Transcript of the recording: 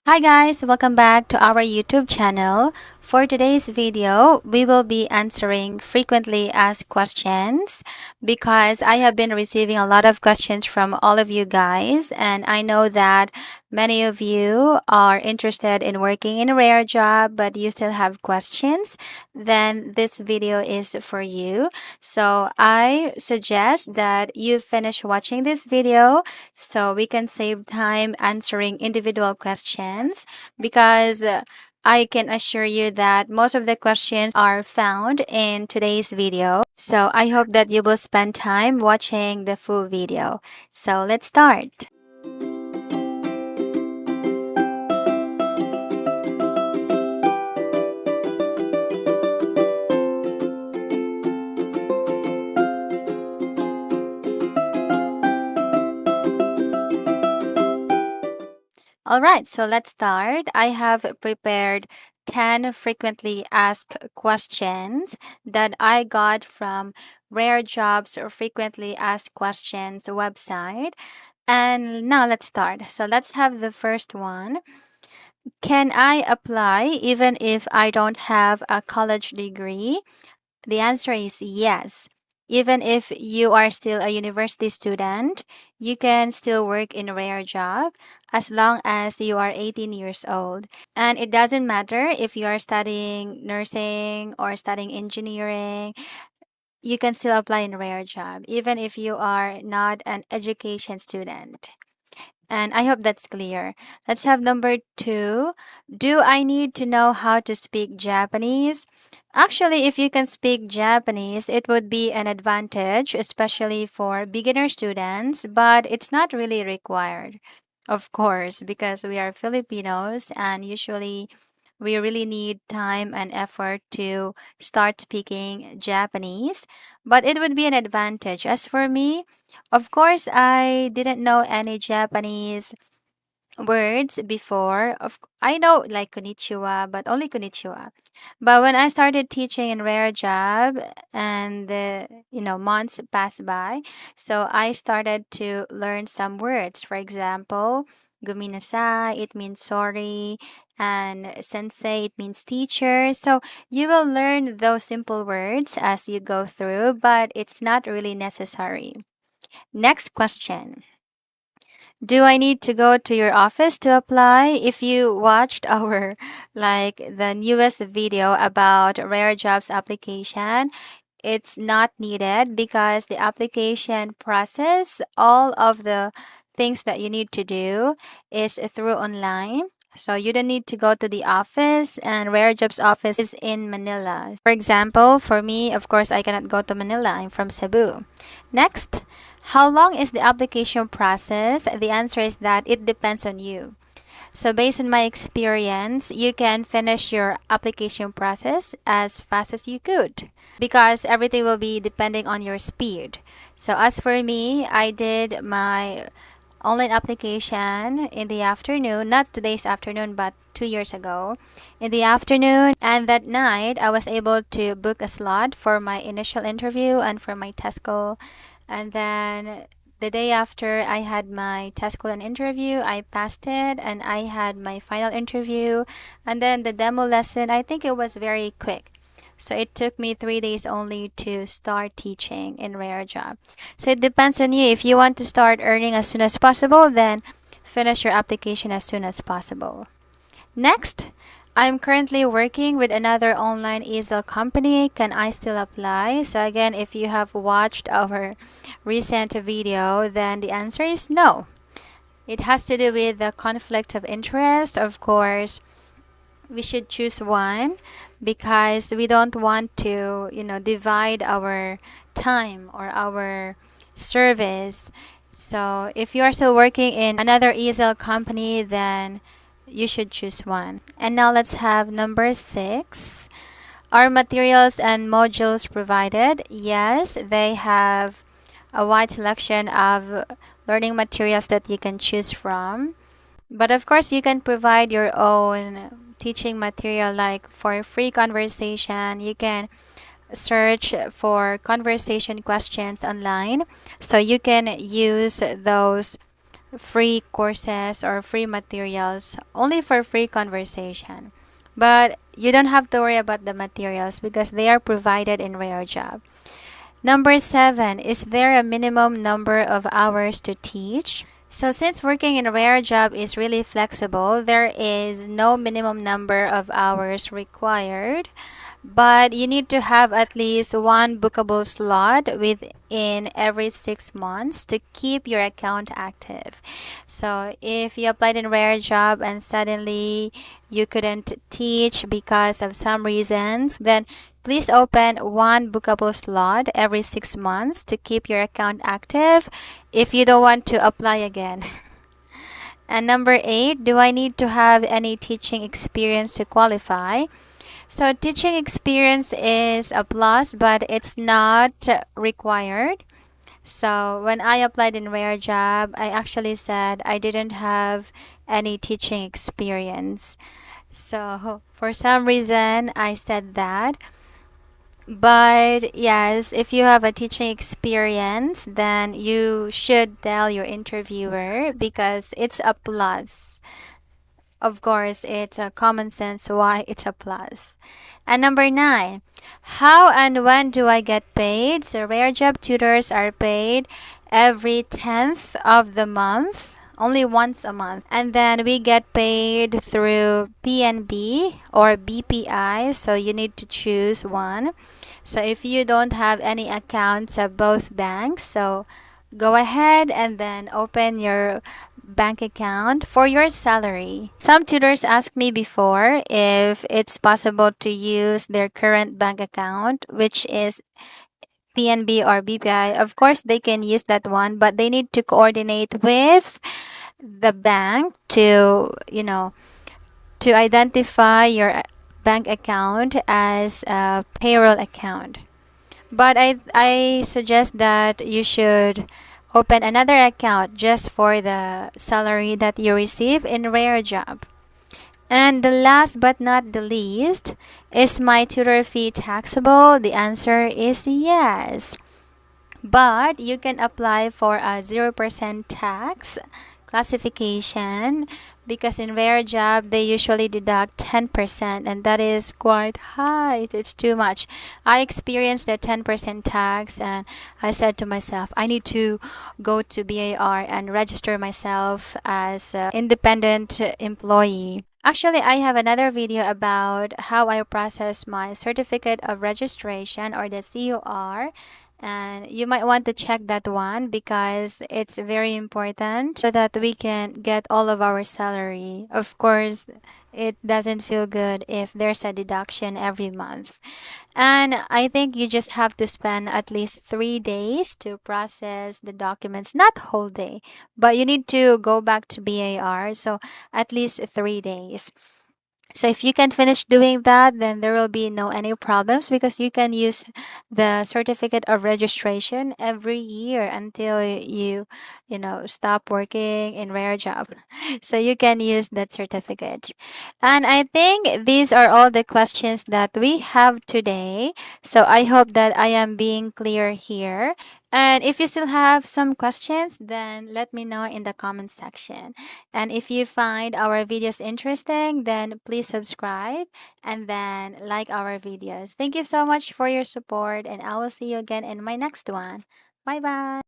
Hi guys, welcome back to our YouTube channel. For today's video, we will be answering frequently asked questions because I have been receiving a lot of questions from all of you guys, and I know that many of you are interested in working in a rare job but you still have questions. Then this video is for you. So I suggest that you finish watching this video so we can save time answering individual questions because I can assure you that most of the questions are found in today's video. So I hope that you will spend time watching the full video. So let's start. All right, so let's start. I have prepared 10 frequently asked questions that I got from Rare Jobs or Frequently Asked Questions website. And now let's start. So let's have the first one. Can I apply even if I don't have a college degree? The answer is yes. Even if you are still a university student, you can still work in a rare job as long as you are 18 years old. And it doesn't matter if you are studying nursing or studying engineering, you can still apply in a rare job, even if you are not an education student. And I hope that's clear. Let's have number two. Do I need to know how to speak Japanese? Actually, if you can speak Japanese, it would be an advantage, especially for beginner students, but it's not really required. Of course, because we are Filipinos and usually we really need time and effort to start speaking Japanese, but it would be an advantage. As for me, of course, I didn't know any Japanese words before. I know like konnichiwa, but only konnichiwa. But when I started teaching in Rare Job and the months passed by, so I started to learn some words. For example, guminasai, it means sorry, and sensei, it means teacher. So you will learn those simple words as you go through, but it's not really necessary. Next question. Do I need to go to your office to apply? If you watched our the newest video about rare jobs application, it's not needed because the application process, all of the things that you need to do is through online. So you don't need to go to the office, and Rare Jobs office is in Manila. For example, for me, of course, I cannot go to Manila. I'm from Cebu. Next, how long is the application process? The answer is that it depends on you. So, based on my experience, you can finish your application process as fast as you could because everything will be depending on your speed. So, as for me, I did my online application in the afternoon, not today's afternoon, but 2 years ago in the afternoon. And that night, I was able to book a slot for my initial interview and for my TESOL. And then the day after I had my TESOL and interview, I passed it and I had my final interview. And then the demo lesson, I think it was very quick. So it took me 3 days only to start teaching in Rare Job. So it depends on you. If you want to start earning as soon as possible, then finish your application as soon as possible. Next, I'm currently working with another online easel company. Can I still apply? So again, if you have watched our recent video, then the answer is no. It has to do with the conflict of interest. Of course, we should choose one because we don't want to, divide our time or our service. So if you are still working in another easel company, then you should choose one. And now let's have number 6. Are materials and modules provided? Yes, they have a wide selection of learning materials that you can choose from. But of course, you can provide your own teaching material like for free conversation. You can search for conversation questions online. So you can use those free courses or free materials only for free conversation. But you don't have to worry about the materials because they are provided in Rarejob. Number 7, is there a minimum number of hours to teach? So since working in a Rarejob is really flexible, there is no minimum number of hours required, but you need to have at least one bookable slot within every 6 months to keep your account active. So if you applied in Rarejob and suddenly you couldn't teach because of some reasons, then please open one bookable slot every 6 months to keep your account active if you don't want to apply again. And number 8, do I need to have any teaching experience to qualify? So teaching experience is a plus, but it's not required. So when I applied in Rarejob, I actually said I didn't have any teaching experience. So for some reason, I said that. But yes, if you have a teaching experience, then you should tell your interviewer because it's a plus. Of course, it's a common sense why it's a plus. And number 9, how and when do I get paid? So Rarejob tutors are paid every 10th of the month, only once a month. And then we get paid through PNB or BPI, so you need to choose one. So if you don't have any accounts of both banks, so go ahead and then open your bank account for your salary. Some tutors asked me before if it's possible to use their current bank account, which is PNB or BPI. Of course, they can use that one, but they need to coordinate with the bank to identify your bank account as a payroll account. But I suggest that you should open another account just for the salary that you receive in Rarejob. And the last but not the least, is my tutor fee taxable? The answer is yes. But you can apply for a 0% tax classification because in Rarejob they usually deduct 10% and that is quite high. It's too much. I experienced the 10% tax and I said to myself, I need to go to BAR and register myself as an independent employee. Actually, I have another video about how I process my certificate of registration or the COR, and you might want to check that one because it's very important so that we can get all of our salary. Of course, it doesn't feel good if there's a deduction every month. And I think you just have to spend at least 3 days to process the documents, not whole day, but you need to go back to BAR, so at least 3 days. So if you can finish doing that, then there will be no any problems because you can use the certificate of registration every year until you stop working in Rarejob. So you can use that certificate. And I think these are all the questions that we have today. So I hope that I am being clear here. And if you still have some questions, then let me know in the comment section. And if you find our videos interesting, then please subscribe and then like our videos. Thank you so much for your support, and I will see you again in my next one. Bye bye.